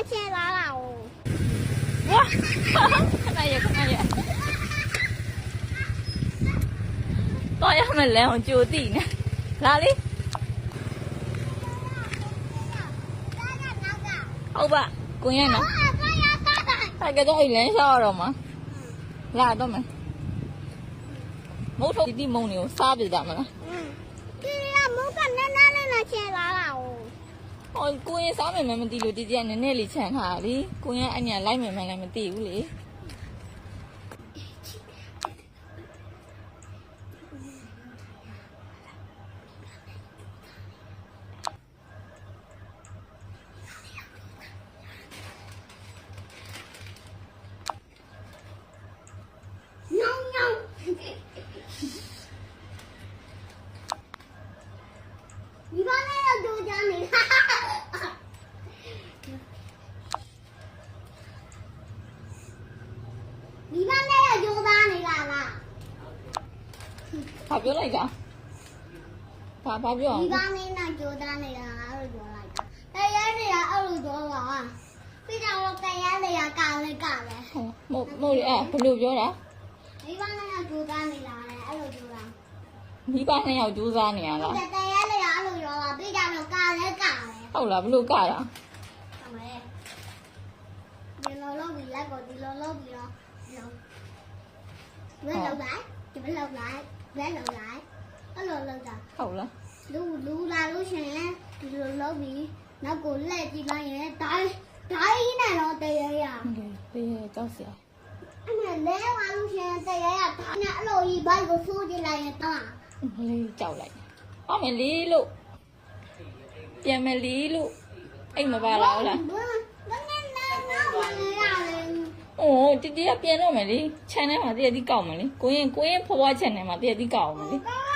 切拉拉哦。哇，看那也看那也，多要么来我就地呢，哪里？好吧，公园呢？大家都一连笑了吗？来到没？冇头啲蒙牛沙比咱们了。对呀，冇干那切拉拉哦。哦，公園三面咪唔知路啲人呢嚟請下哩，公園一年來面咪唔知ဘူးလေ。喵喵。你把那个丢家里，哈哈哈。你把那个丢家里干啦？ဘာပြောလိုက်တာဘာပြောအောင် 你把那丢家里干哪里丢来着？တရားတွေကအဲ့လိုပြောပါပြီးတော့တရားတွေကကလည်းကလည်း မို့လေအဲ့ဘယ်လိုပြောတာ ဒီဘာနဲ့ကကြိုးစားနေလာတယ်အဲ့လိုကြိုးစား မိဘနှစ်ယောက်ကြိုးစားနေရလား တရားတွေကအဲ့လိုပြောပါပြီးတော့ကလည်းကလည်း ဟုတ်လားဘယ်လိုကတာ ဟုတ်မယ်ဒီလိုလုပ်ပြီးလက်ကိုဒီလိုလုပ်ပြီးတော့ဘယ်လောက်လိုက်ဒီဘယ်လောက်လိုက်ဘယ်လောက်လိုက်အဲ့လိုလုပ်တာ ဟုတ်လား လူလာလို့ရှင်ဒီလိုလုပ်ပြီးနောက်ကိုလှည့်ကြည့်လိုက်ရင်တိုင်းနဲ့တော့တရားရ ဘေးကြောက်စရာ အဲ့မဲ့လဲသွားလို့ရှင်တရားရဒါနဲ့အဲ့လိုကြီးဘိုက်ကိုဆိုးကြည့်လိုက်ရင်တော့ လေးကြောက်လိုက်အောင်မလေးလို့ပြန်မလေးလို့အိမ်မပါလားဟုတ်လား ဘယ်နဲ့နောက်မလဲရလဲ အိုးတတိယပြန်တော့မယ်လေ channel မှာတည့်တည့်ကောက်မယ်လေကိုရင်ဖွားဖွား channel မှာတည့်တည့်ကောက်အောင်မယ်လေ ကော